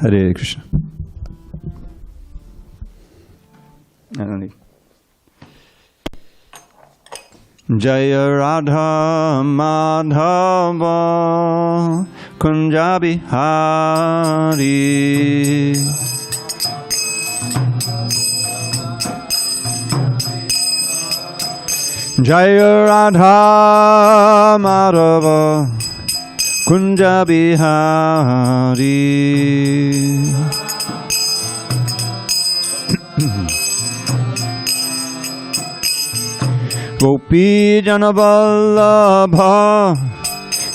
Hare Krishna. Jaya Radha Madhava Kunja Bihari Jaya Radha Madhava Kunja Bihari Gopi Janavallabha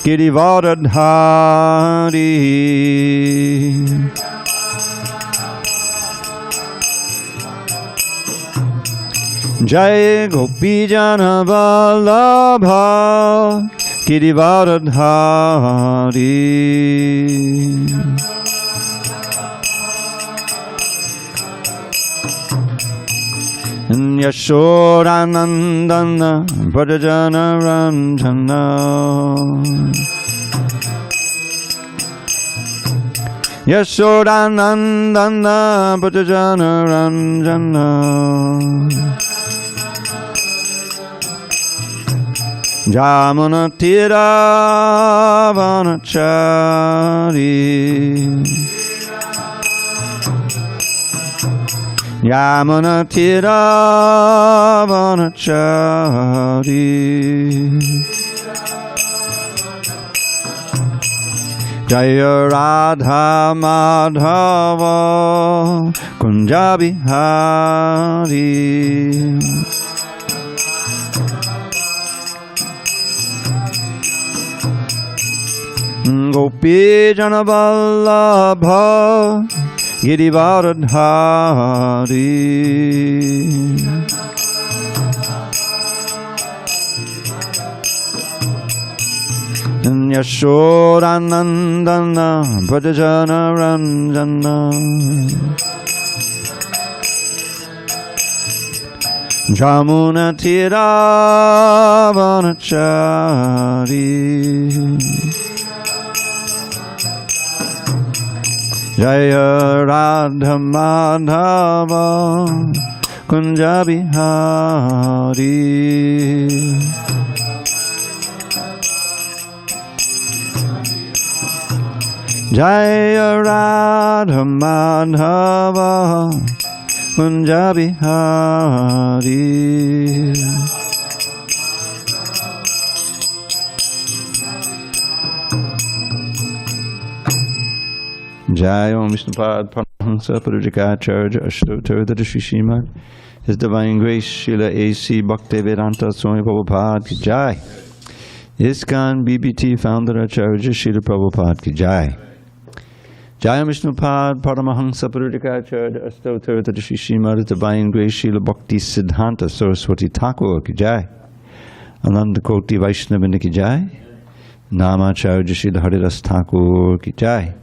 Girivardhari Jai Gopi Janavallabha Girivardhari Yashodanandana Vrajana Ranjana Yashodanandana Vrajana Ranjana Jamuna Tira Vanachari Yamuna Tira Vanachari Jaya Radha Madhava Kunja Bihari Gopi Janavallabha Girivardhari Yashodanandana Vrajana Ranjana Jamuna Tira Vanachari Jaya Radha Madhava Kunja Bihari Jaya Radha Madhava Kunja Bihari Jai Om Vishnupad Paramahansa Parajikacharya Ashtottara Shri Srimad His Divine Grace Srila A.C. Bhakti Vedanta Swami Prabhupada Ki Jai ISKCON BBT Founder Acharya Srila Prabhupada Ki Jai Jai Om Vishnupad Paramahansa Parajikacharya Ashtottara Shri Srimad His Divine Grace Srila Bhakti Siddhanta Saraswati Thakur Ki Jai Ananda Koti Vaishnavini Ki Jai Namacharya Srila Haridas Thakur Ki Jai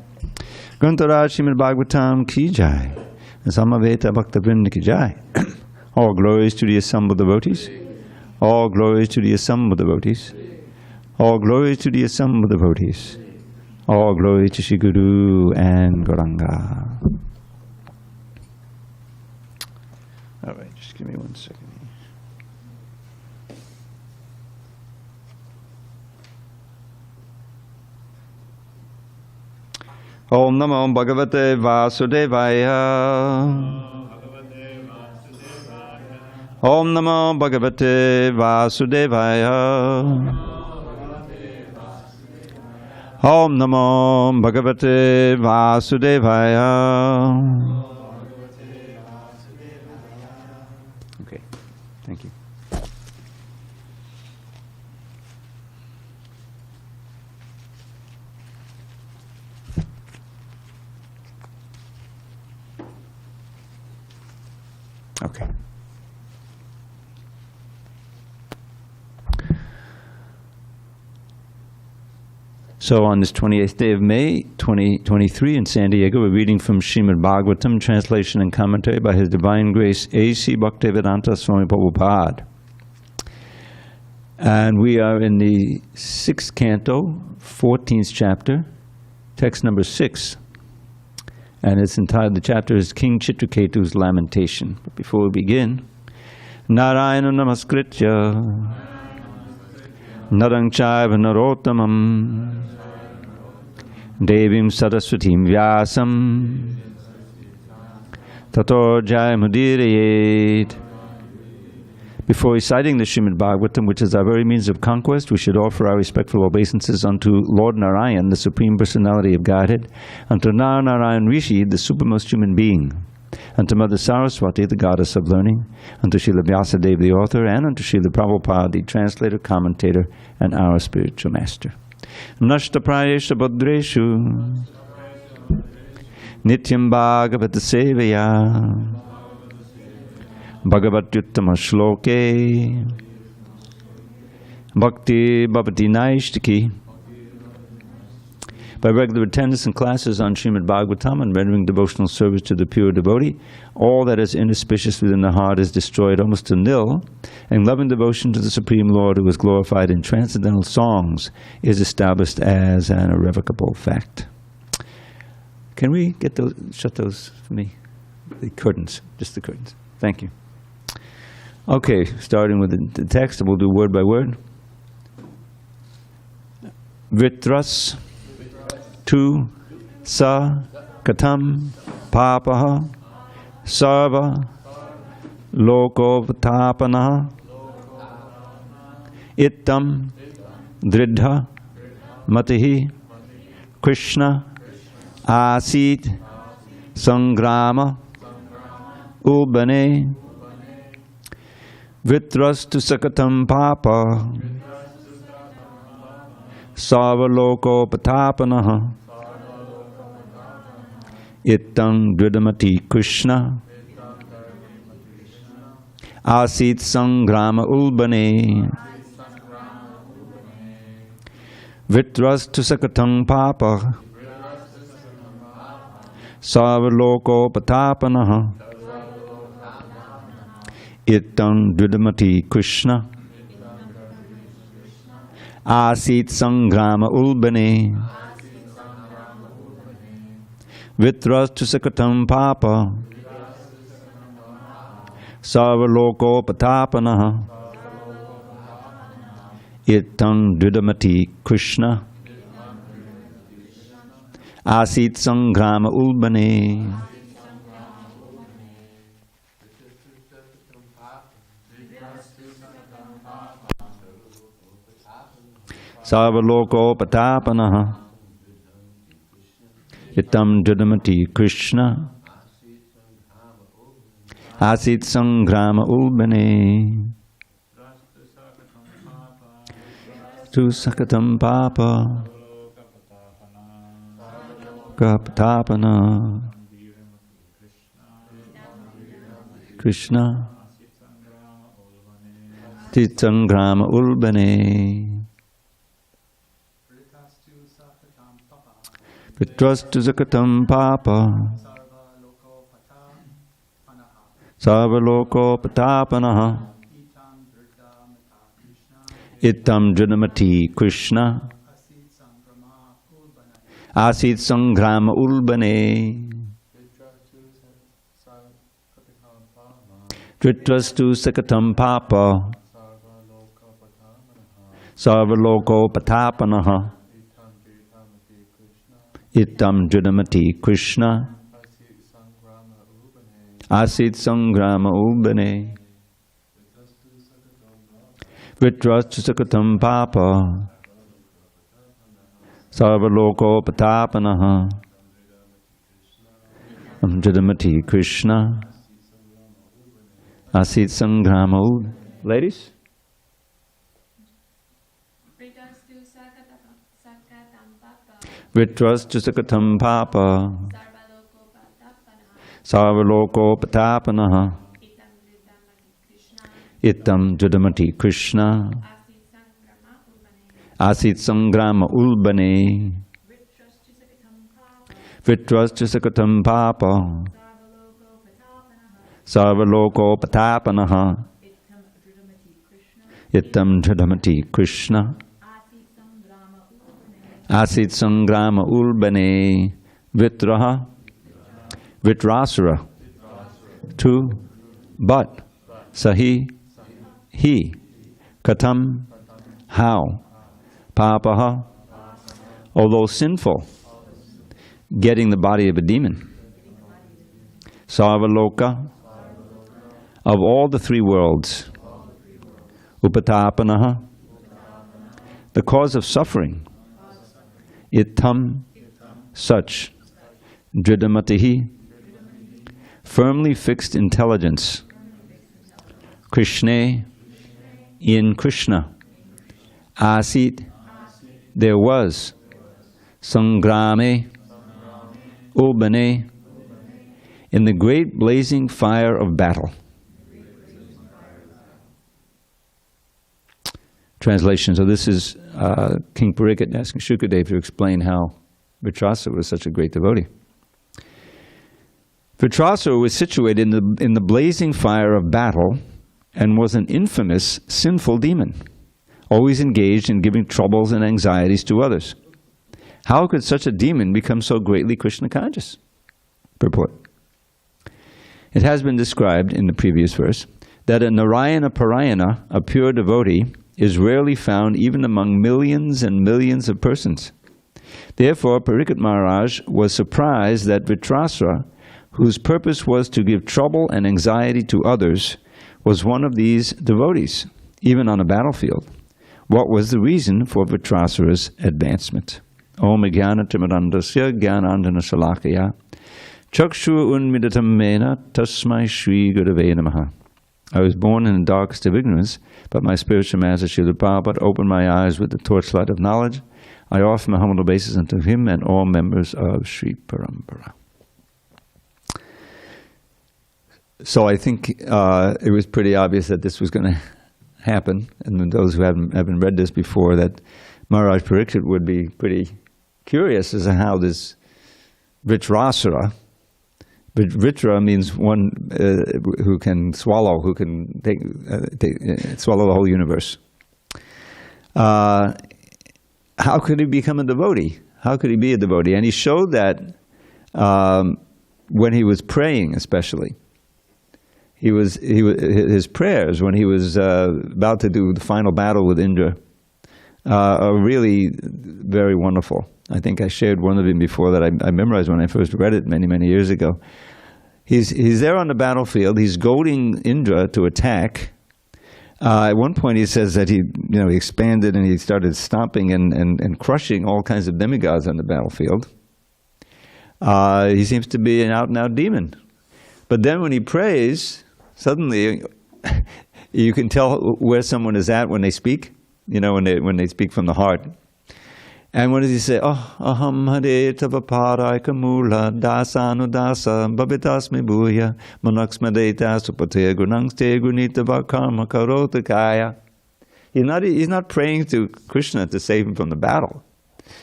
Grantharaj Srimad Bhagavatam Ki Jai, Samaveta Bhakta Vrinda Ki Jai. All glories to the assembled devotees. All glories to the assembled devotees. All glories to the assembled devotees. All glory to Shri Guru and Gauranga. All right, just give me 1 second. Om Namo Bhagavate Vasudevaya. Om Namo Bhagavate Vasudevaya. Om Namo Bhagavate Vasudevaya. Okay, thank you. Okay. So on this 28th day of May, 2023 in San Diego, we're reading from Srimad Bhagavatam, translation and commentary by His Divine Grace A.C. Bhaktivedanta Swami Prabhupada. And we are in the 6th canto, 14th chapter, text number 6. And it's entitled, the chapter is King Chitraketu's Lamentation. But before we begin, Narayana Namaskritya Narang Chaiva Narottamam Devim Saraswatim Vyasam Tato Jayamudirayet. Before reciting the Srimad Bhagavatam, which is our very means of conquest, we should offer our respectful obeisances unto Lord Narayan, the Supreme Personality of Godhead, unto Narayan Rishi, the supermost human being, unto Mother Saraswati, the Goddess of Learning, unto Srila Vyasadeva, the author, and unto Srila Prabhupada, the translator, commentator, and our spiritual master. Nashta Prayesha Bhadreshu Nityam Bhagavata Sevaya Bhagavatyuttama Shloke Bhakti Bhavati Naishtaki. By regular attendance in classes on Srimad Bhagavatam and rendering devotional service to the pure devotee, all that is inauspicious within the heart is destroyed almost to nil, and loving devotion to the Supreme Lord, who is glorified in transcendental songs, is established as an irrevocable fact. Can we get those, shut those for me? The curtains, just the curtains. Thank you. Okay, starting with the text, we'll do word by word. Vṛtrāsura tu sa katam papaha sarva lokovatapanaha ittam dridha matihi Krishna asit sangrama ubane Vṛtrāsura sakatam papa sarvalokopatapanaha ittam dridhamati Krishna asit sangrama ulbane. Vṛtrāsura sakatam papa sarvalokopatapanaha ittam dridhamati Krishna asit sangrama ulbane. Vṛtrāsura sakatam papa sarvalokopatapanaha ittam dridhamati Krishna asit sangrama ulbane. Sarvalokopatapanaha ittam dridhamati Krishna asit sangrama ulbane. Tu sakatam papa kapatapana Krishna asit sangrama ulbane. Vṛtrāsura sakatam papa sarvalokopatapanaha ittam dridhamati Krishna asit sangrama ulbane. Vṛtrāsura sakatam papa sarvalokopatapanaha ittam dridhamati Krishna asit sangrama ubane. Vṛtrāsura sakatam papa sarvalokopatapanaha dridhamati Krishna asit sangrama ubane. Ladies? Vṛtrāsura sakatam papa sarvalokopatapanaha ittam dridhamati Krishna asit sangrama ulbane. Vṛtrāsura sakatam papa sarvalokopatapanaha ittam dridhamati Krishna asit sangrama ulbane. Vṛtraha Vṛtrāsura. 2. But. Sahi. He. Katam. How. Papaha. Although sinful. Getting the body of a demon. Sarvaloka. Of all the 3 worlds. Upatapanaha. The cause of suffering. Ittam. Such. Dridamatihi. Firmly fixed intelligence. Krishne. In Krishna. Asit. There was. Sangrame. Ubane. In the great blazing fire of battle. Translation. So this is King Pariksit asking Shukadev to explain how Vṛtrāsura was such a great devotee. Vṛtrāsura was situated in the blazing fire of battle and was an infamous sinful demon, always engaged in giving troubles and anxieties to others. How could such a demon become so greatly Krishna conscious? Purport. It has been described in the previous verse that a Narayana Parayana, a pure devotee, is rarely found even among millions and millions of persons. Therefore, Pariksit Maharaj was surprised that Vṛtrāsura, whose purpose was to give trouble and anxiety to others, was one of these devotees, even on a battlefield. What was the reason for Vṛtrāsura's advancement? Om Jnana Timirandasya Jnanandana Shalakaya Chakshu Unmidatam Mena Tasmai Shri Gurave Namaha. I was born in the darkest of ignorance, but my spiritual master Srila Prabhupada opened my eyes with the torchlight of knowledge. I offer my humble obeisance unto him and all members of Sri Parampara. So I think it was pretty obvious that this was going to happen, and those who haven't read this before, that Maharaj Pariksit would be pretty curious as to how this Vṛtrāsura, Vṛtra means one who can swallow, who can swallow the whole universe. How could he become a devotee? How could he be a devotee? And he showed that when he was praying, especially. His prayers when he was about to do the final battle with Indra are really very wonderful. I think I shared one of them before that I memorized when I first read it many, many years ago. He's there on the battlefield. He's goading Indra to attack. At one point he says that he expanded and he started stomping and crushing all kinds of demigods on the battlefield. He seems to be an out-and-out demon. But then when he prays, suddenly you can tell where someone is at when they speak, when they speak from the heart. And what does he say? Oh, aham hare tavaparayaka mula dasanu dasa babitasmi bhuya manaksmadeta supate gunangste gunita karma karotakaya. He's not praying to Krishna to save him from the battle.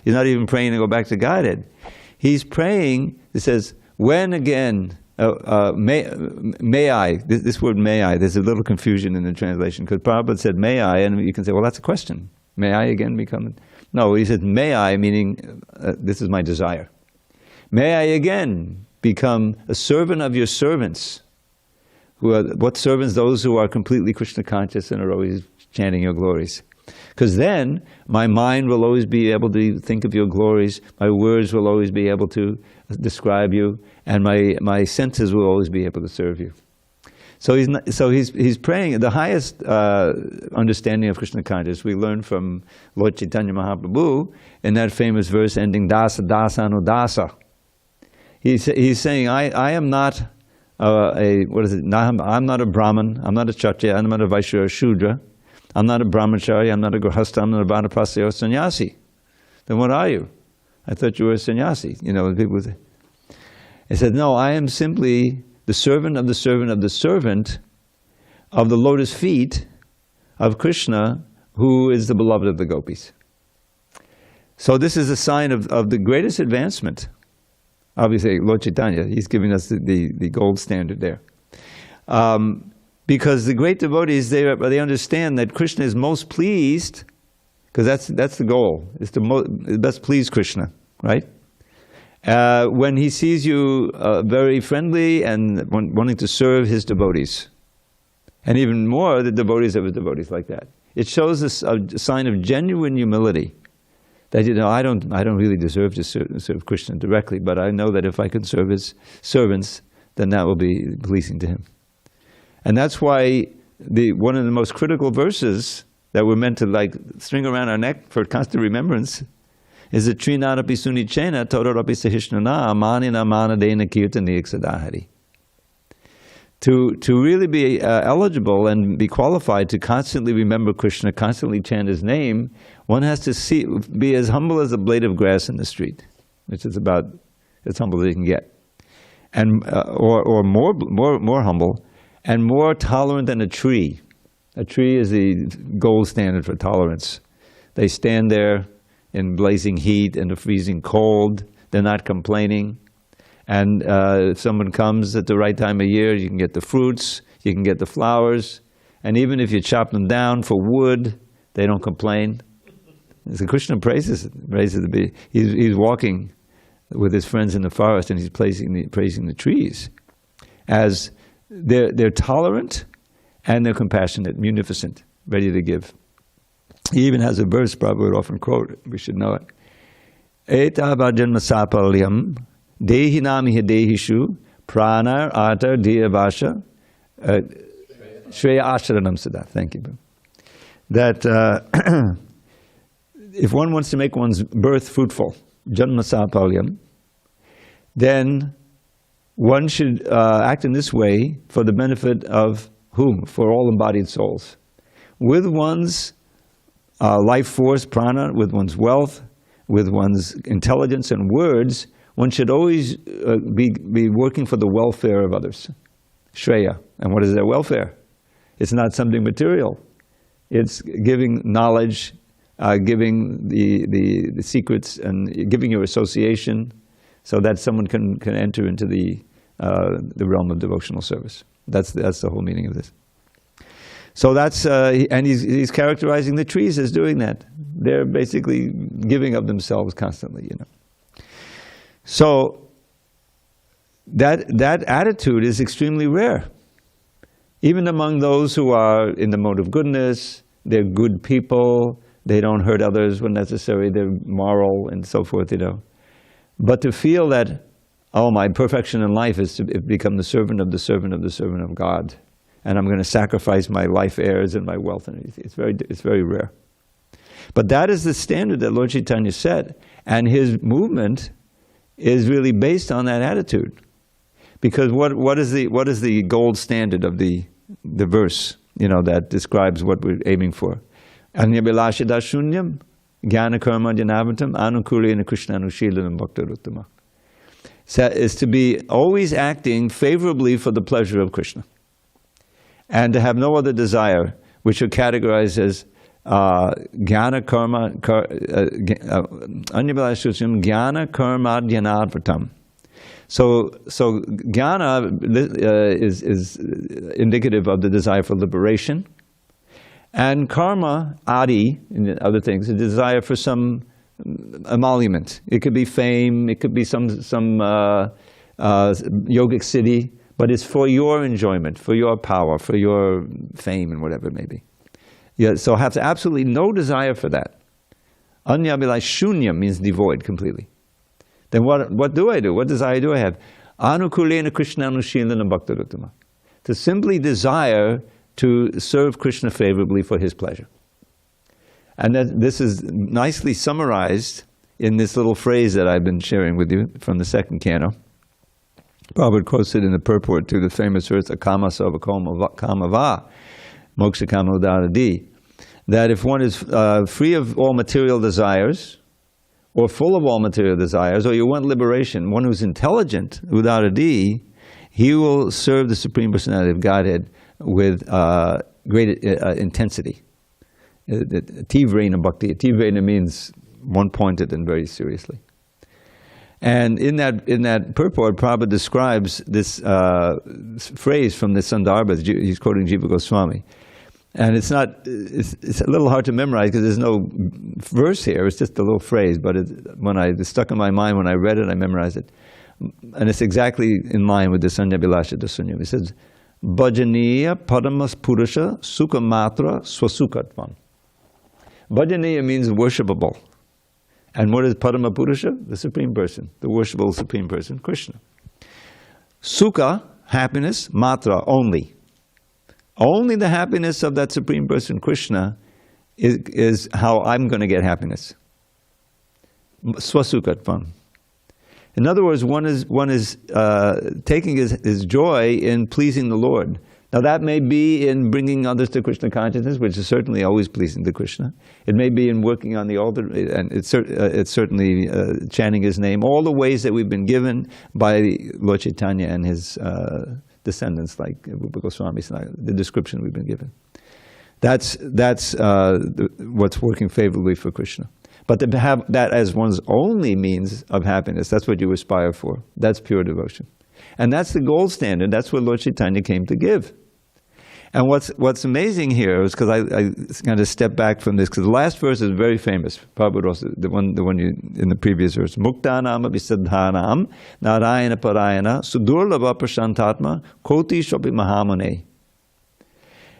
He's not even praying to go back to Godhead. He's praying, it says, when again, may I, this word may I, there's a little confusion in the translation, because Prabhupada said may I, and you can say, well, that's a question. May I again become? No, he said may I, meaning this is my desire. May I again become a servant of your servants. What servants? Those who are completely Krishna conscious and are always chanting your glories. Because then my mind will always be able to think of your glories, my words will always be able to describe you, and my senses will always be able to serve you. So he's praying. The highest understanding of Krishna consciousness we learn from Lord Chaitanya Mahaprabhu in that famous verse ending Dasa Dasa Anu Dasa. He's saying, I am not I'm not a Brahman, I'm not a Kshatriya, I'm not a Vaishya or Shudra, I'm not a Brahmachari, I'm not a Grihastha, I'm not a Vanaprastha or Sannyasi. Then what are you? I thought you were a sannyasi. People say. I said, no, I am simply the servant of the servant of the servant of the lotus feet of Krishna, who is the beloved of the gopis. So this is a sign of the greatest advancement. Obviously, Lord Chaitanya, he's giving us the gold standard there. Because the great devotees, they understand that Krishna is most pleased, because that's the goal, is to best please Krishna, right? when he sees you very friendly and wanting to serve his devotees. And even more, the devotees of his devotees like that. It shows us a sign of genuine humility. That, I don't really deserve to serve Krishna directly, but I know that if I can serve his servants, then that will be pleasing to him. And that's why one of the most critical verses that we're meant to string around our neck for constant remembrance is the Trinadapi Sunichena Todarapi Sahishnana Amanina Manadena Kirtani Iksadahari. To really be eligible and be qualified to constantly remember Krishna, constantly chant his name, one has to be as humble as a blade of grass in the street, which is about as humble as you can get, and or more humble, and more tolerant than a tree. A tree is the gold standard for tolerance. They stand there in blazing heat and the freezing cold. They're not complaining. And if someone comes at the right time of year, you can get the fruits, you can get the flowers, and even if you chop them down for wood, they don't complain. So Krishna praises the bee. He's walking with his friends in the forest, and he's praising the trees as they're tolerant and they're compassionate, munificent, ready to give. He even has a verse Prabhupada would often quote. We should know it. Eta bhajan masapalyam dehi nami dehishu pranar artar diyavasha shreya ashranam sada. Thank you. That if one wants to make one's birth fruitful, janma sapalyam, then one should act in this way for the benefit of whom? For all embodied souls. With one's life force, prana, with one's wealth, with one's intelligence and words, one should always be working for the welfare of others. Shreya. And what is their welfare? It's not something material. It's giving knowledge, giving the secrets, and giving your association so that someone can enter into the realm of devotional service. That's the whole meaning of this. So that's, and he's characterizing the trees as doing that. They're basically giving of themselves constantly, So that attitude is extremely rare. Even among those who are in the mode of goodness, they're good people, they don't hurt others when necessary, they're moral and so forth, But to feel that, my perfection in life is to become the servant of the servant of the servant of God, and I'm going to sacrifice my life heirs and my wealth, and it's very rare. But that is the standard that Lord Chaitanya set, and his movement is really based on that attitude. Because what is the gold standard of the verse, that describes what we're aiming for? Anyabhilasha shunyam jnana karma janavatam anukulena krishna anushilanam bhaktaruttama. Is to be always acting favorably for the pleasure of Krishna, and to have no other desire, which are categorized as jnana karma anyabhilasha jnana karma dhyanadvartam. So jnana is indicative of the desire for liberation, and karma, adi, and other things, a desire for some emolument. It could be fame, it could be some yogic siddhi, but it's for your enjoyment, for your power, for your fame, and whatever it may be. So have absolutely no desire for that. Anyabhilash shunya means devoid completely. Then what do I do? What desire do I have? Anukulena Krishna anushilana bhaktaruttama. To simply desire to serve Krishna favorably for his pleasure. And this is nicely summarized in this little phrase that I've been sharing with you from the second canto. Prabhupada quotes it in the purport to the famous verse, Akama Sava Kama Va, Moksha Kama Udadadi, that if one is free of all material desires, or full of all material desires, or you want liberation, one who's intelligent, Udadadi, he will serve the Supreme Personality of Godhead with great intensity. Tivrena Bhakti. Tivrena means one-pointed and very seriously. And in that purport, Prabhupada describes this phrase from the Sandarbhas. He's quoting Jiva Goswami. And it's a little hard to memorize because there's no verse here. It's just a little phrase. But it stuck in my mind when I read it, I memorized it. And it's exactly in line with the Sanya Bilasha Dasunyam. It says, Bhajaniya Padamas Purusha Sukha Matra Swasukatvam. Bhajaniya means worshipable. And what is Padama Purusha? The Supreme Person, the worshipable Supreme Person, Krishna. Sukha, happiness, matra, only. Only the happiness of that Supreme Person, Krishna, is how I'm going to get happiness. Swasukatvam. In other words, one is taking his joy in pleasing the Lord. Now that may be in bringing others to Krishna consciousness, which is certainly always pleasing to Krishna. It may be in working on the altar, and it's certainly chanting his name. All the ways that we've been given by Lord Chaitanya and his descendants, like Rupa Goswami, the description we've been given. That's what's working favorably for Krishna. But to have that as one's only means of happiness, that's what you aspire for. That's pure devotion. And that's the gold standard. That's what Lord Chaitanya came to give. And what's amazing here is, because I kind of step back from this, because the last verse is very famous. Prabhupada also, the one in the previous verse. Muktanam abhisaddhanam narayana parayana sudurlabha prashantatma koti shopi mahamune.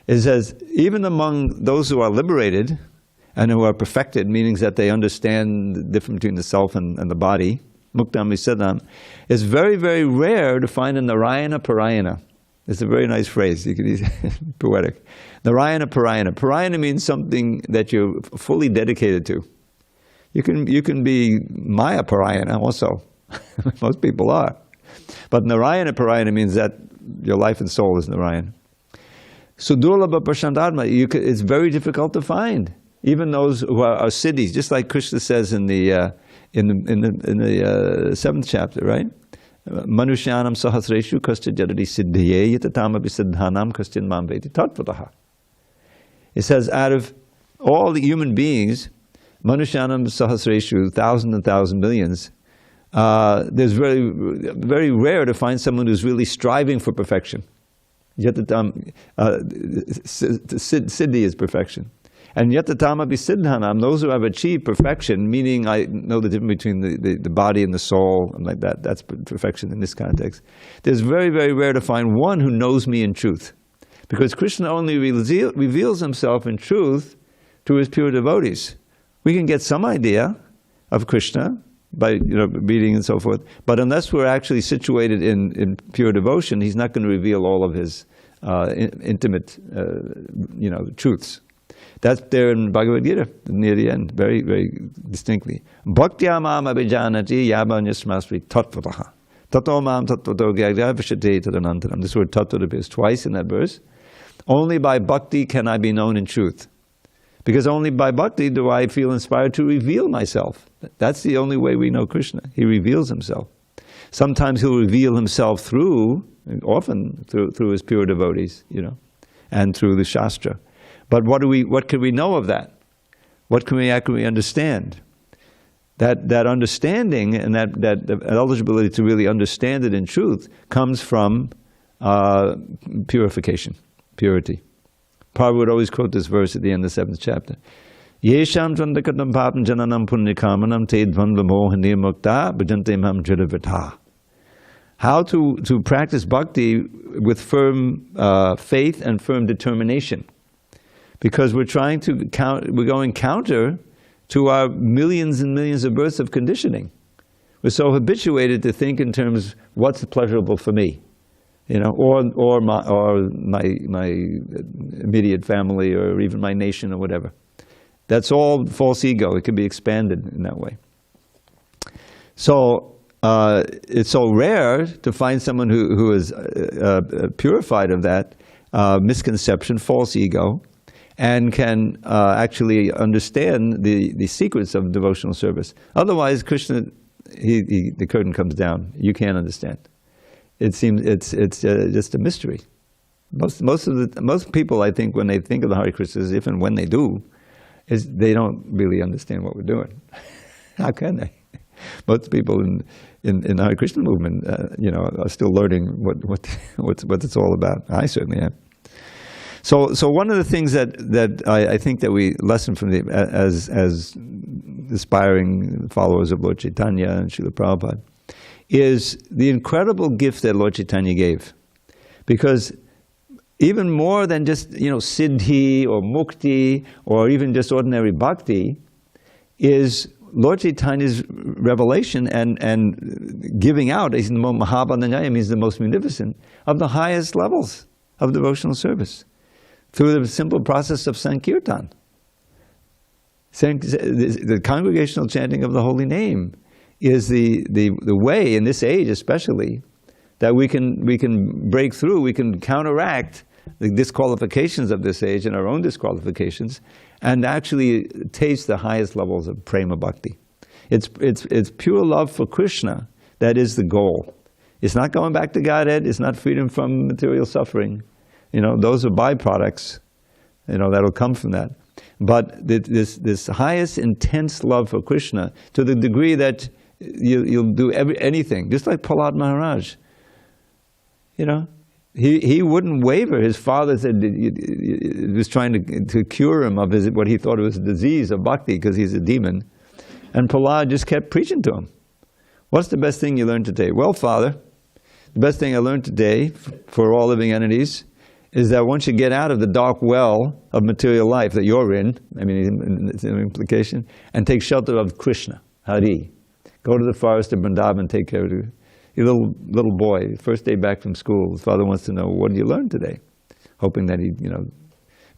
It says, even among those who are liberated and who are perfected, meaning that they understand the difference between the self and the body, Muktam Visadam, it's very, very rare to find a Narayana Parayana. It's a very nice phrase. You can use poetic. Narayana Parayana. Parayana means something that you're fully dedicated to. You can be Maya Parayana also. Most people are. But Narayana Parayana means that your life and soul is Narayana. Sudurlabha Prashantatma, it's very difficult to find. Even those who are siddhis, just like Krishna says in the 7th chapter, right? Manushyanam sahasreshu kastya jadadi siddhaye yatatama bisiddhanam kastyan mam veti tatvataha. It says, out of all the human beings, Manushyanam sahasreshu, thousands and thousands, millions, there's very, very rare to find someone who's really striving for perfection. Yatatam, siddhi is perfection. And yatatama bisiddhanam, those who have achieved perfection, meaning I know the difference between the body and the soul, and like that, that's perfection in this context. There's very, very rare to find one who knows me in truth. Because Krishna only reveals himself in truth to his pure devotees. We can get some idea of Krishna by reading and so forth, but unless we're actually situated in pure devotion, he's not going to reveal all of his intimate truths. That's there in Bhagavad Gita, near the end, very, very distinctly. Bhaktya mam abhijanati yabanyasmasri tattvataha. Tato mam tattvato gyagavishate tadanantaram. This word tattva appears twice in that verse. Only by bhakti can I be known in truth. Because only by bhakti do I feel inspired to reveal myself. That's the only way we know Krishna. He reveals himself. Sometimes he'll reveal himself often through his pure devotees, and through the Shastra. But what can we know of that? What can we actually understand? That understanding and that eligibility to really understand it in truth comes from purification, purity. Prabhupada would always quote this verse at the end of the 7th chapter. Yesham tvandakatam papam jananam punyakamanam te dvandvamohani mukta bhajantemam jadavata. How to practice bhakti with firm faith and firm determination. Because we're going counter to our millions and millions of births of conditioning. We're so habituated to think in terms, what's pleasurable for me, or my immediate family, or even my nation, or whatever. That's all false ego. It can be expanded in that way. So it's so rare to find someone who is purified of that misconception, false ego, and can actually understand the secrets of devotional service. Otherwise, Krishna, the curtain comes down. You can't understand. It seems it's just a mystery. Most people, I think, when they think of the Hare Krishnas, if and when they do, they don't really understand what we're doing. How can they? Most people in the Hare Krishna movement, are still learning what it's all about. I certainly am. So one of the things that I think that we lesson from as aspiring followers of Lord Chaitanya and Srila Prabhupada is the incredible gift that Lord Chaitanya gave. Because even more than just, siddhi or mukti or even just ordinary bhakti is Lord Chaitanya's revelation and giving out, is the Mahabandhanyaya, means the most munificent, of the highest levels of devotional service through the simple process of Sankirtan. The congregational chanting of the holy name is the way, in this age especially, that we can break through, we can counteract the disqualifications of this age and our own disqualifications, and actually taste the highest levels of prema bhakti. It's pure love for Krishna that is the goal. It's not going back to Godhead, it's not freedom from material suffering. Those are byproducts, that'll come from that. But this highest intense love for Krishna, to the degree that you'll do anything, just like Prahlad Maharaj. He wouldn't waver. His father said he was trying to cure him of what he thought was a disease of bhakti because he's a demon. And Prahlad just kept preaching to him. What's the best thing you learned today? Well, Father, the best thing I learned today for all living entities is that once you get out of the dark well of material life that you're in, it's an implication, and take shelter of Krishna, Hari. Go to the forest of Vrindavan, take care of your little boy, first day back from school. His father wants to know, what did you learn today? Hoping that he,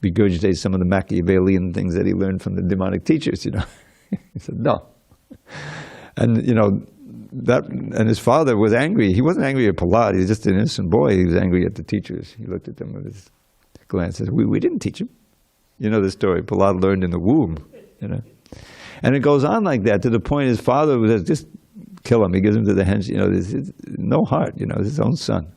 regurgitate some of the Machiavellian things that he learned from the demonic teachers, He said, no. And, and his father was angry. He wasn't angry at Prahlad, he was just an innocent boy. He was angry at the teachers. He looked at them with his glance and said, we didn't teach him. You know the story, Prahlad learned in the womb, And it goes on like that to the point his father was just kill him. He gives him to the henchmen. There's no heart. It's his own son.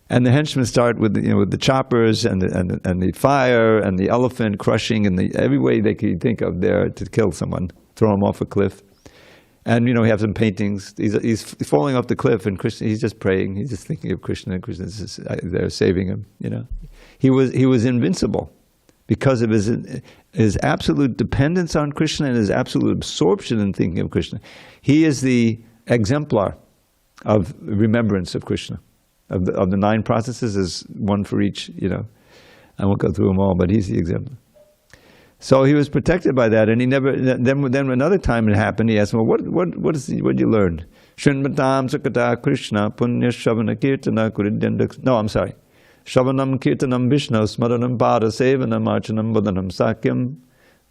And the henchmen start with the choppers and the fire and the elephant crushing and every way they could think of there to kill someone, throw him off a cliff. And we have some paintings. He's falling off the cliff, and Krishna. He's just praying. He's just thinking of Krishna. And Krishna's just there saving him. He was invincible because of his absolute dependence on Krishna and his absolute absorption in thinking of Krishna. He is the exemplar of remembrance of Krishna. Of the 9 processes, is one for each, I won't go through them all, but he's the exemplar. So he was protected by that, and he never. Then another time it happened. He asked him, "What did you learn?" Shrunmatam sakata Krishna punya shavana kirtana kuridendaks. No, I'm sorry. Shavanam kirtanam Vishnu smaranam pada sevanam archanam vadanam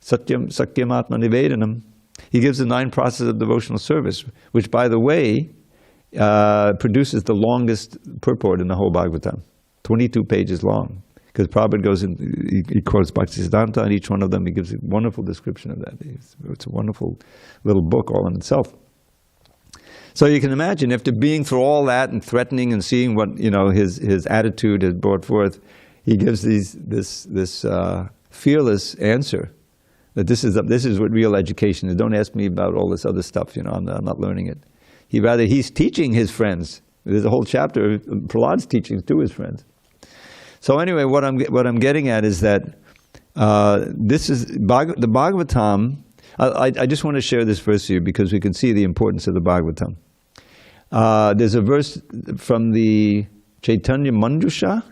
sakyam atma nivedanam. He gives the 9 processes of devotional service, which, by the way, produces the longest purport in the whole Bhagavatam, 22 pages long. Because Prabhupada goes in, he quotes Bhaktisiddhanta, and each one of them he gives a wonderful description of that. It's a wonderful little book all in itself. So you can imagine, after being through all that and threatening and seeing what his attitude has brought forth, he gives this fearless answer that this is what real education is. Don't ask me about all this other stuff. I'm not learning it. He's teaching his friends. There's a whole chapter of Prahlad's teachings to his friends. So anyway, what I'm getting at is that this is the Bhagavatam. I just want to share this verse with you because we can see the importance of the Bhagavatam. There's a verse from the Chaitanya Manjusha.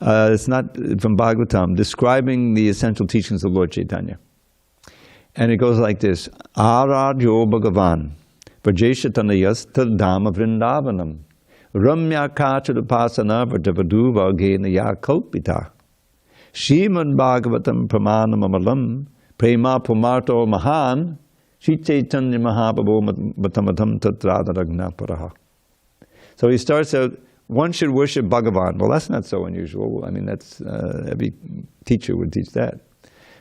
It's not from Bhagavatam, describing the essential teachings of Lord Chaitanya. And it goes like this: Aradhyo Bhagavan Vajeshatanayas Tadama Vrindavanam Ramya Kachadupasana Vardavadu Vargena Yakalpita Srimad Bhagavatam Pramanam Amalam Prema Pumarto Mahan Shri Chaitanya Mahaprabhu Matamatam Tatradharagna Paraha. So he starts out, one should worship Bhagavan. Well, that's not so unusual. That's every teacher would teach that.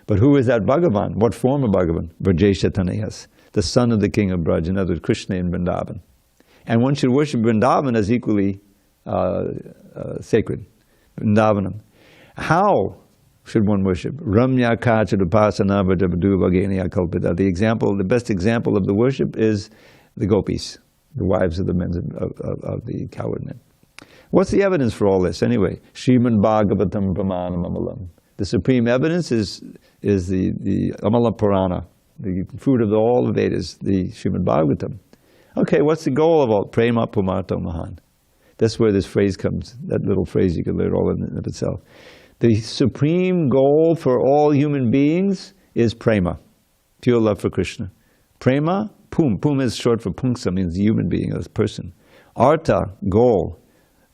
But who is that Bhagavan? What form of Bhagavan? Vrajeshatanayas, the son of the king of Braj, in other words, Krishna in Vrindavan. And one should worship Vrindavan as equally sacred, Vrindavanam. How should one worship? Ramya Kachadupasana Vardavadu Vagenia Kalpita. The best example of the worship is the gopis, the wives of the men of the cowherd men. What's the evidence for all this anyway? Srimad Bhagavatam Pramanam Amalam. The supreme evidence is the Amala Purana, the fruit of all the Vedas, the Srimad Bhagavatam. Okay, what's the goal of all? Prema Pumarto Mahan. That's where this phrase comes, that little phrase you can learn all in and of itself. The supreme goal for all human beings is prema, pure love for Krishna. Prema, pum. Pum is short for pungsa, means human being, a person. Artha, goal.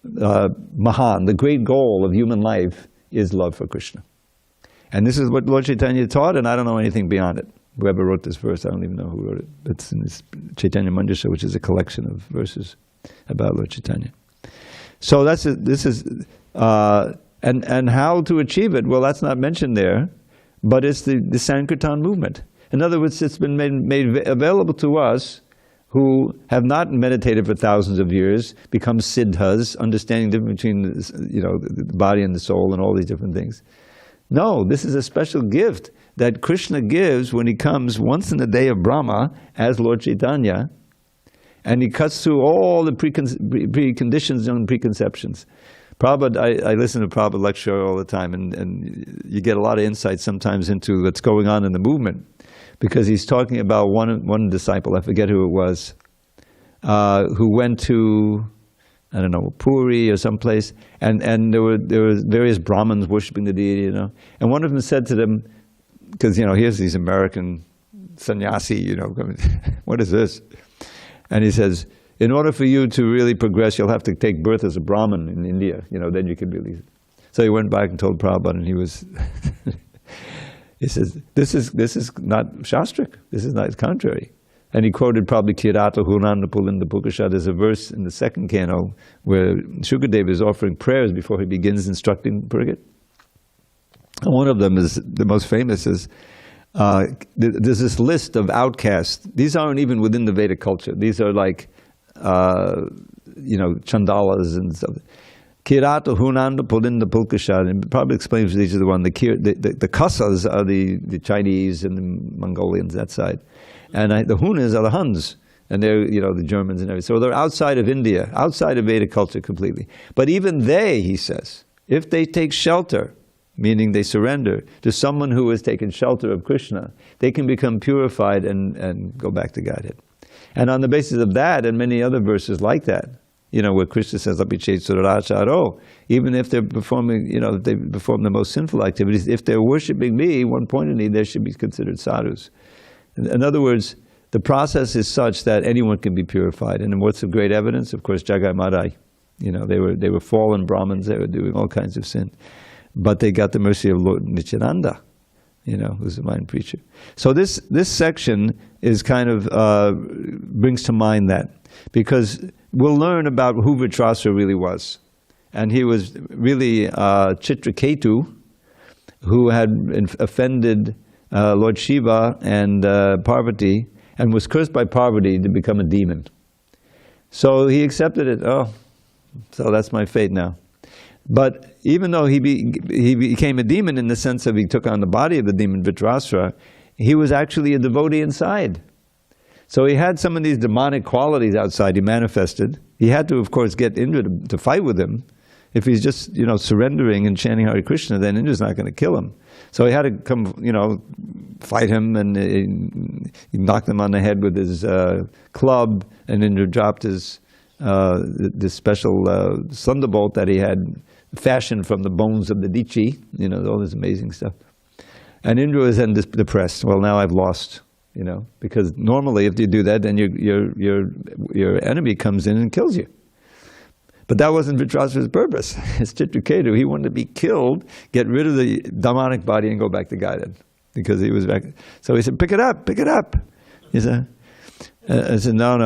Mahan, the great goal of human life is love for Krishna. And this is what Lord Chaitanya taught, and I don't know anything beyond it. Whoever wrote this verse, I don't even know who wrote it. It's in this Chaitanya Manjusha, which is a collection of verses about Lord Chaitanya. So and how to achieve it? Well, that's not mentioned there, but it's the Sankirtan movement. In other words, it's been made available to us who have not meditated for thousands of years, become siddhas, understanding the difference between the body and the soul and all these different things. No, this is a special gift that Krishna gives when he comes once in the day of Brahma as Lord Chaitanya, and he cuts through all the preconditions and preconceptions. Prabhupada, I listen to Prabhupada lecture all the time, and you get a lot of insight sometimes into what's going on in the movement, because he's talking about one disciple, I forget who it was, who went to, I don't know, Puri or someplace, and there were various Brahmins worshiping the deity, and one of them said to them, because here's these American sannyasi, what is this? And he says, in order for you to really progress, you'll have to take birth as a Brahmin in India, then you can really. So he went back and told Prabhupada, and he was, he says, this is not shastric, this is not, it's contrary. And he quoted probably Kirata Hunanda Pulinda Pukasha. There's a verse in the second canto where Shukadeva is offering prayers before he begins instructing Pariksit. And one of them is, the most famous is, there's this list of outcasts. These aren't even within the Vedic culture. These are like, chandalas and stuff. Kirata Hunanda Pulinda Pulkashad, and probably explains each of the one. The Kasas are the Chinese and the Mongolians, that side. And the Hunas are the Huns, and they're, the Germans and everything. So they're outside of India, outside of Vedic culture completely. But even they, he says, if they take shelter, meaning they surrender to someone who has taken shelter of Krishna, they can become purified and go back to Godhead. And on the basis of that, and many other verses like that, where Krishna says, even if they're performing, if they perform the most sinful activities, if they're worshipping me, one pointedly, they should be considered sadhus. In other words, the process is such that anyone can be purified. And what's the great evidence? Of course, Jagai Madai. They were fallen Brahmins, they were doing all kinds of sin. But they got the mercy of Lord Nityananda, who's a divine preacher. So this section is kind of, brings to mind that. Because we'll learn about who Vṛtrāsura really was. And he was really Chitraketu, who had offended Lord Shiva and Parvati, and was cursed by Parvati to become a demon. So he accepted it. Oh, so that's my fate now. But even though he became a demon in the sense of he took on the body of the demon Vṛtrāsura, he was actually a devotee inside. So he had some of these demonic qualities outside he manifested. He had to, of course, get Indra to fight with him. If he's just, surrendering and chanting Hare Krishna, then Indra's not going to kill him. So he had to come, fight him, and he knocked him on the head with his club, and Indra dropped his this special thunderbolt that he had fashioned from the bones of the Dichi, all this amazing stuff. And Indra was then depressed. Well, now I've lost, because normally if you do that, then your enemy comes in and kills you. But that wasn't Vṛtrāsura's purpose. It's Chitraketu. He wanted to be killed, get rid of the demonic body, and go back to Godhead, because he was back. So he said, "Pick it up, pick it up." He said, "I said, no.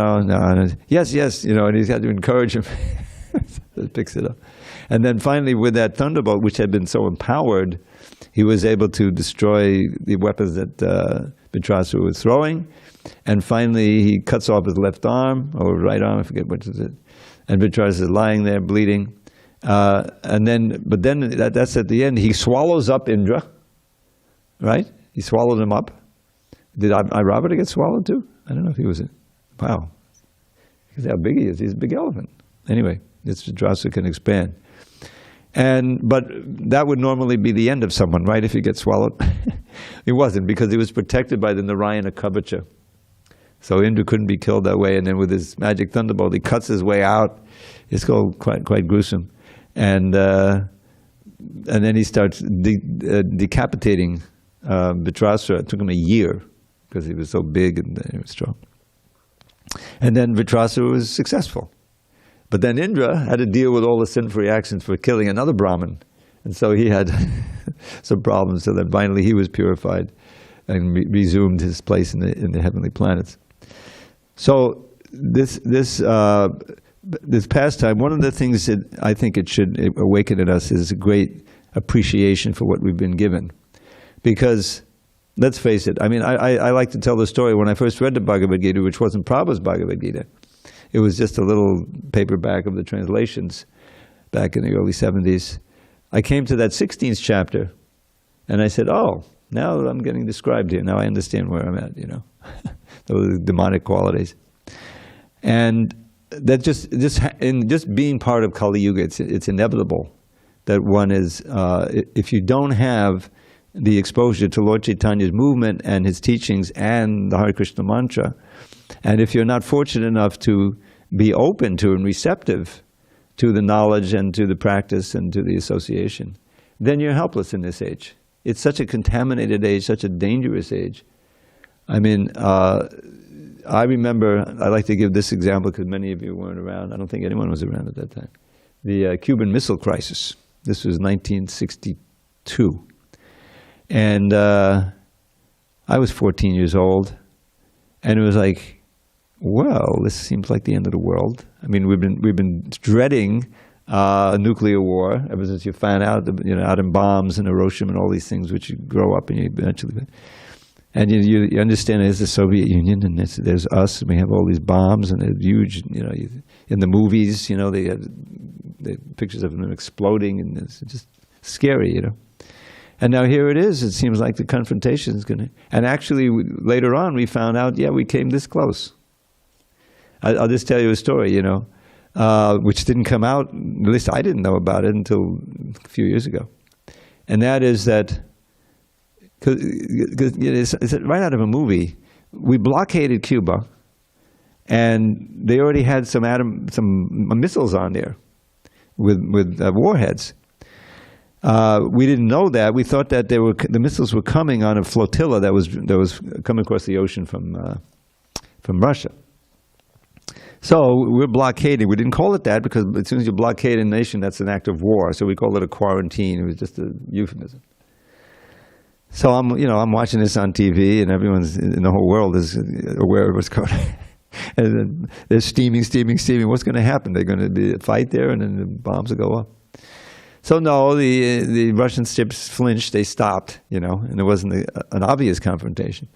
Yes, and he's got to encourage him." So he picks it up, and then finally, with that thunderbolt, which had been so empowered, he was able to destroy the weapons that Vṛtrāsura was throwing, and finally he cuts off his left arm or right arm, I forget which is it. And Vṛtrāsura is lying there bleeding, but then that's at the end. He swallows up Indra, right? He swallowed him up. Did Irabhata get swallowed too? I don't know if he was. Wow, because how big he is. He's a big elephant. Anyway, This Vṛtrāsura can expand. But that would normally be the end of someone, right, if you get swallowed? It wasn't, because he was protected by the Narayana Kavacha. So Indra couldn't be killed that way, and then with his magic thunderbolt, he cuts his way out. It's quite gruesome. And then he starts decapitating Vṛtrāsura. It took him a year, because he was so big and strong. And then Vṛtrāsura was successful. But then Indra had to deal with all the sinful reactions for killing another Brahmin. And so he had some problems, so that finally he was purified and resumed his place in the heavenly planets. So this pastime, one of the things that I think it should awaken in us is a great appreciation for what we've been given. Because, let's face it, I mean, I like to tell the story when I first read the Bhagavad Gita, which wasn't Prabhupada's Bhagavad Gita. It was just a little paperback of the translations back in the early 70s. I came to that 16th chapter, and I said, oh, now I'm getting described here. Now I understand where I'm at, those demonic qualities. And that just being part of Kali Yuga, it's inevitable that one is, if you don't have the exposure to Lord Chaitanya's movement and his teachings and the Hare Krishna mantra, and if you're not fortunate enough to be open to and receptive to the knowledge and to the practice and to the association, then you're helpless in this age. It's such a contaminated age, such a dangerous age. I mean, I remember, I like to give this example because many of you weren't around. I don't think anyone was around at that time. The Cuban Missile Crisis. This was 1962. And I was 14 years old. And it was like, well, this seems like the end of the world. I mean, we've been dreading a nuclear war ever since you found out, atom bombs and Hiroshima and all these things, which you grow up and you eventually. And you understand there's the Soviet Union and there's us, and we have all these bombs and they're huge. In the movies, they had the pictures of them exploding, and it's just scary, And now here it is. It seems like the confrontation is going to. And actually, later on, we found out, we came this close. I'll just tell you a story, which didn't come out. At least I didn't know about it until a few years ago. And that is that, because it's right out of a movie. We blockaded Cuba, and they already had some missiles on there with warheads. We didn't know that. We thought that the missiles were coming on a flotilla that was coming across the ocean from Russia. So we're blockading. We didn't call it that because as soon as you blockade a nation, that's an act of war. So we called it a quarantine. It was just a euphemism. So I'm watching this on TV, and everyone's in the whole world is aware of what's going on. And they're steaming. What's going to happen? They're going to be a fight there, and then the bombs will go up. So no, the Russian ships flinched. They stopped, and there wasn't an obvious confrontation.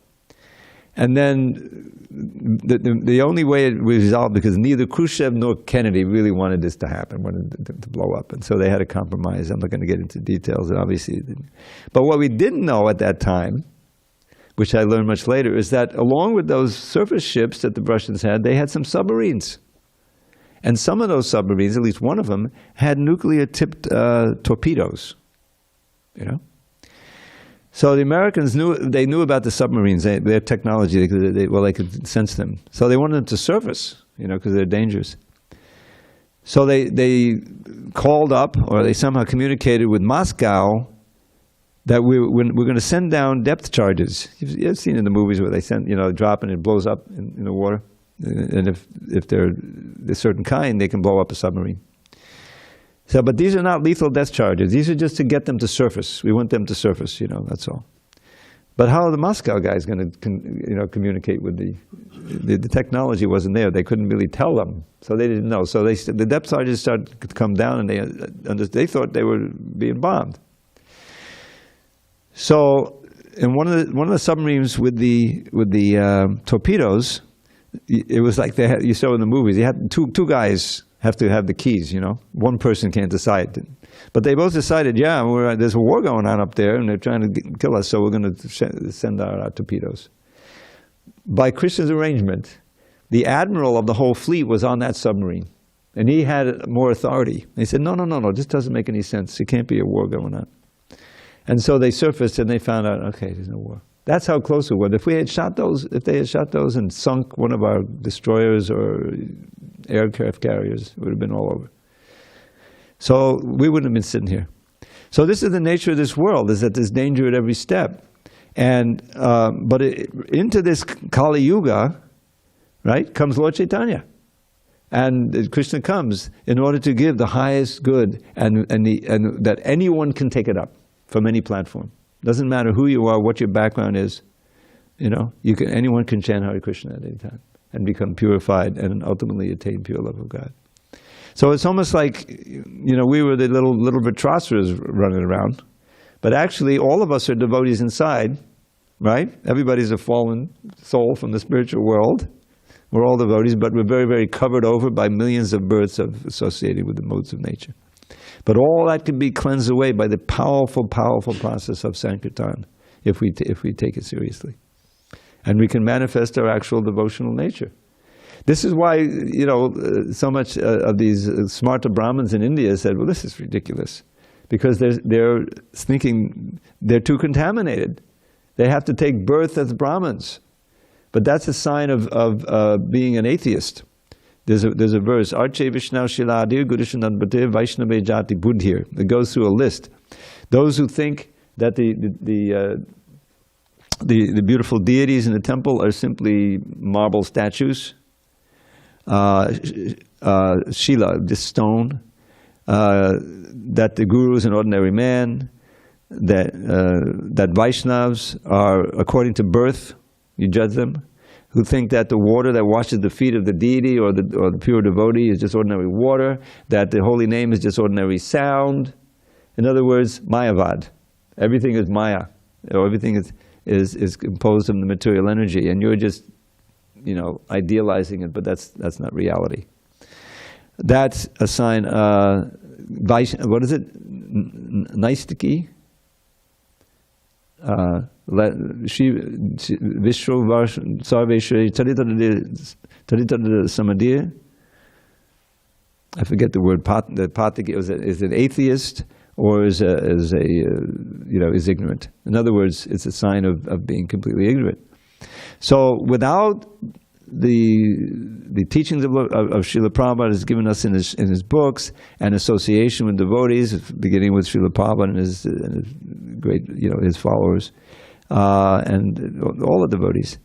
And then the only way it was resolved, because neither Khrushchev nor Kennedy really wanted this to happen, wanted to blow up. And so they had a compromise. I'm not going to get into details, and obviously it didn't. But what we didn't know at that time, which I learned much later, is that along with those surface ships that the Russians had, they had some submarines. And some of those submarines, at least one of them, had nuclear-tipped torpedoes, So the Americans knew about the submarines, their technology. They could sense them. So they wanted them to surface, because they're dangerous. So they called up, or they somehow communicated with Moscow that we're going to send down depth charges. You've seen in the movies where they send, drop and it blows up in the water. And if they're a certain kind, they can blow up a submarine. So, but these are not lethal death charges. These are just to get them to surface. We want them to surface, that's all. But how are the Moscow guys going to, communicate with the technology wasn't there. They couldn't really tell them, so they didn't know. So the depth charges started to come down, and they thought they were being bombed. So, in one of the submarines with the torpedoes, it was like you saw in the movies. You had two guys have to have the keys, One person can't decide. But they both decided, there's a war going on up there, and they're trying to kill us, so we're going to send out our torpedoes. By Krishna's arrangement, the admiral of the whole fleet was on that submarine. And he had more authority. They said, no, this doesn't make any sense. There can't be a war going on. And so they surfaced and they found out, okay, there's no war. That's how close it was. If they had shot those and sunk one of our destroyers or aircraft carriers, it would have been all over. So we wouldn't have been sitting here. So this is the nature of this world, is that there's danger at every step. And into this Kali Yuga, right, comes Lord Chaitanya. And Krishna comes in order to give the highest good and that anyone can take it up from any platform. Doesn't matter who you are, what your background is, anyone can chant Hare Krishna at any time and become purified and ultimately attain pure love of God. So it's almost like, we were the little Vṛtrāsuras running around, but actually all of us are devotees inside, right? Everybody's a fallen soul from the spiritual world. We're all devotees, but we're very, very covered over by millions of births associated with the modes of nature. But all that can be cleansed away by the powerful, powerful process of Sankirtan, if we take it seriously. And we can manifest our actual devotional nature. This is why, so much of these smarta Brahmins in India said, well, this is ridiculous. Because they're thinking they're too contaminated. They have to take birth as Brahmins. But that's a sign of being an atheist. There's a verse, Arche Vishnav Shiladir Gurushanadbhatir Vaishnave Jati Buddhir. It goes through a list. Those who think that the beautiful deities in the temple are simply marble statues, Shila, this stone, that the guru is an ordinary man, that Vaishnavas are according to birth, you judge them, who think that the water that washes the feet of the deity or the pure devotee is just ordinary water, that the holy name is just ordinary sound. In other words, Mayavad. Everything is Maya. Everything is composed of the material energy, and you're just, idealizing it, but that's not reality. That's a sign. What is it? Naistiki. Vishwa Sarveshwari Taritada Samadir. I forget the word. Is an atheist or is ignorant. In other words, it's a sign of being completely ignorant. So without the teachings of Srila Prabhupada has given us in his books and association with devotees, beginning with Srila Prabhupada and his great, his followers, and all the devotees,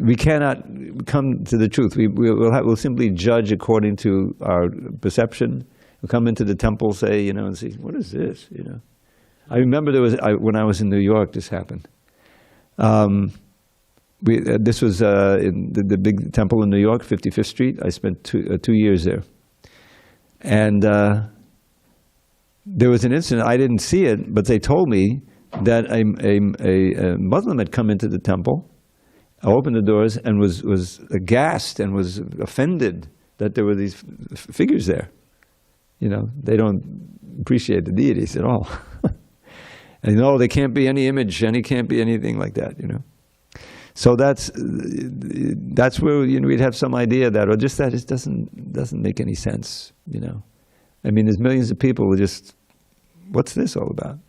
we cannot come to the truth. We'll simply judge according to our perception. We'll come into the temple, say, and see, what is this? I remember when I was in New York, this happened. This was in the big temple in New York, 55th Street. I spent 2 years there. And there was an incident, I didn't see it, but they told me that a Muslim had come into the temple, opened the doors, and was aghast and was offended that there were these figures there. They don't appreciate the deities at all. And there can't be any image, and it can't be anything like that, So that's where we'd have some idea that, or just that it doesn't make any sense, I mean, there's millions of people who just, what's this all about,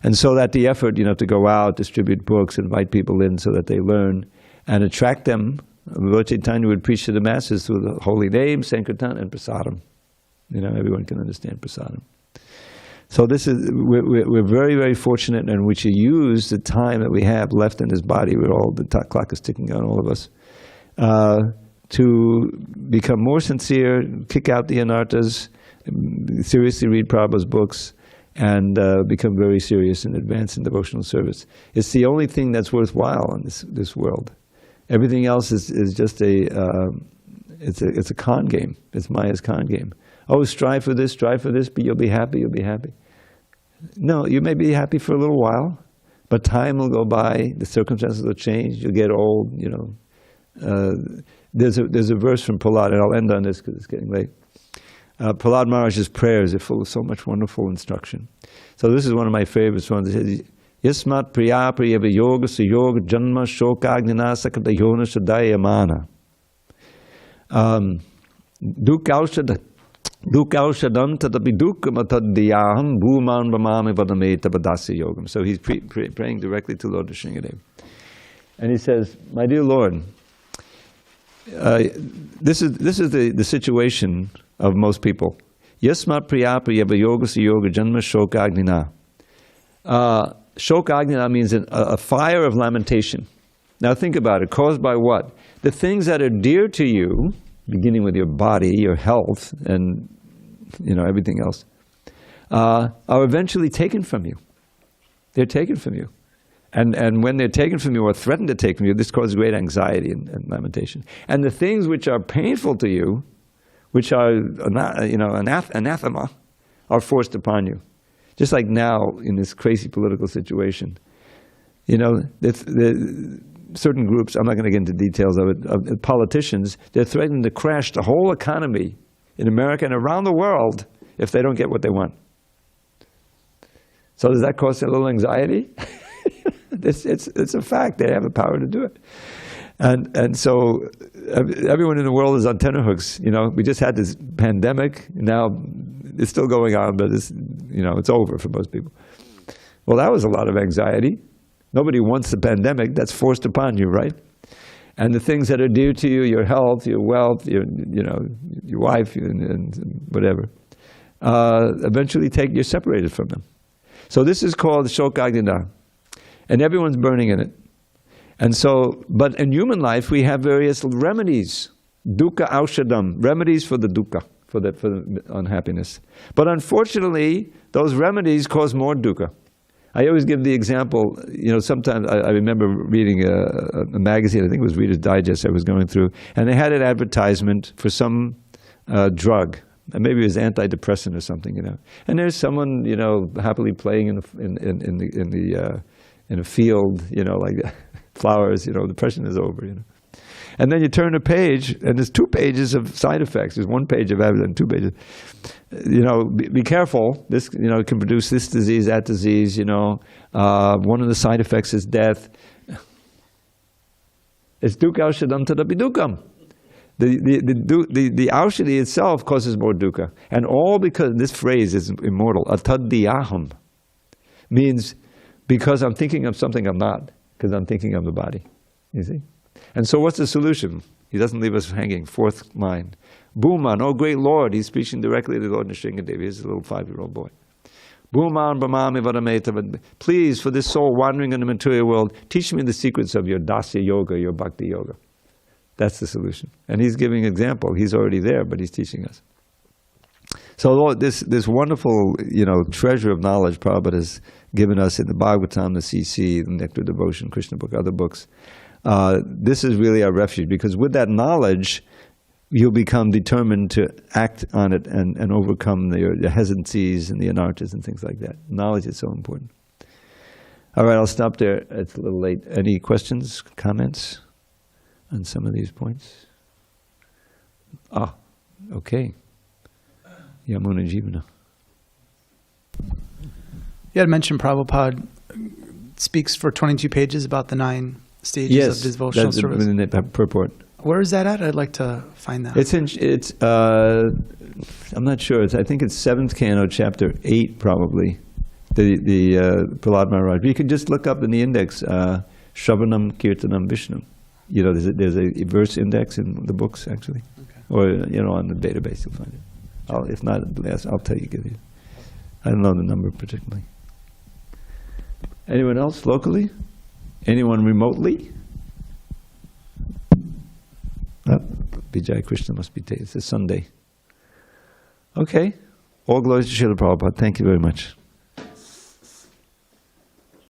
And so that the effort, to go out, distribute books, invite people in so that they learn and attract them. Lord Chaitanya would preach to the masses through the holy name, Sankirtan, and Prasadam. Everyone can understand Prasadam. So we're very, very fortunate, and we should use the time that we have left in this body, where the clock is ticking on all of us, to become more sincere, kick out the anarthas, seriously read Prabhupada's books, and become very serious and advance in devotional service. It's the only thing that's worthwhile in this world. Everything else is just it's a con game. It's Maya's con game. Oh, strive for this, but you'll be happy. No, you may be happy for a little while, but time will go by, the circumstances will change, you'll get old, There's a verse from Prahlad, and I'll end on this because it's getting late. Prahlad Maharaj's prayers are full of so much wonderful instruction. So this is one of my favorites ones. It says, Yasmat priya priyava yoga suyoga janma shokagnana sakata yona shadayamana. Dukaushadam tadapi dukam atadiyaham bhuman brahmami vadameta badasi yogam. So he's praying directly to Lord Nrsimhadev. And he says, my dear Lord, this is the situation of most people. Yasmat priyapa yava yogasa yoga janma shokagnina. Shokagnina means a fire of lamentation. Now think about it, caused by what? The things that are dear to you, beginning with your body, your health, and everything else, are eventually taken from you. They're taken from you. And when they're taken from you or threatened to take from you, this causes great anxiety and lamentation. And the things which are painful to you, which are anathema, are forced upon you. Just like now in this crazy political situation. Certain groups, I'm not going to get into details of it, of politicians, they're threatening to crash the whole economy in America and around the world if they don't get what they want. So does that cause a little anxiety? It's a fact. They have the power to do it. And so everyone in the world is on tenterhooks. We just had this pandemic. Now it's still going on, but it's over for most people. Well, that was a lot of anxiety. Nobody wants the pandemic. That's forced upon you, right? And the things that are dear to you, your health, your wealth, your wife, and whatever, eventually you're separated from them. So this is called shokagnina. And everyone's burning in it. And so, but in human life, we have various remedies. Dukkha aushadam, remedies for the dukkha, for the unhappiness. But unfortunately, those remedies cause more dukkha. I always give the example, sometimes I remember reading a magazine, I think it was Reader's Digest I was going through, and they had an advertisement for some drug. Maybe it was antidepressant or something, And there's someone, happily playing in a field, like flowers, depression is over, And then you turn a page, and there's 2 pages of side effects. There's 1 page of evidence, 2 pages. Be careful. This, can produce this disease, that disease. One of the side effects is death. It's dukkha aushadam tadapi dukkam. The aushadhi itself causes more dukkha, and all because this phrase is immortal. Atadiyaham means because I'm thinking of something I'm not, because I'm thinking of the body. You see. And so what's the solution? He doesn't leave us hanging. 4th line. Bhuman, oh great Lord. He's speaking directly to Lord Nrsimhadev. He's a little 5-year-old boy. Bhuman brahmami vadameta. Please, for this soul wandering in the material world, teach me the secrets of your Dasa yoga, your Bhakti yoga. That's the solution. And he's giving an example. He's already there, but he's teaching us. So Lord, this wonderful, treasure of knowledge Prabhupada has given us in the Bhagavatam, the CC, the Nectar Devotion, Krishna book, other books. This is really our refuge, because with that knowledge, you'll become determined to act on it and overcome the hesitancies and the anarthas and things like that. Knowledge is so important. All right, I'll stop there. It's a little late. Any questions, comments on some of these points? Okay. Yamuna Jivana. You had mentioned Prabhupada speaks for 22 pages about the 9 stages of devotional service. Yes, that's in the purport. Where is that at? I'd like to find that. It's I'm not sure. I think it's 7th canto, chapter 8, probably. The Prahlad Maharaj. You can just look up in the index, Shravanam Kirtanam Vishnam. There's a verse index in the books, actually. Okay. Or, on the database you'll find it. If not, I'll give you. I don't know the number particularly. Anyone else locally? Anyone remotely? Vijay Krishna must be. It's a Sunday. Okay. All glories to Srila Prabhupada. Thank you very much.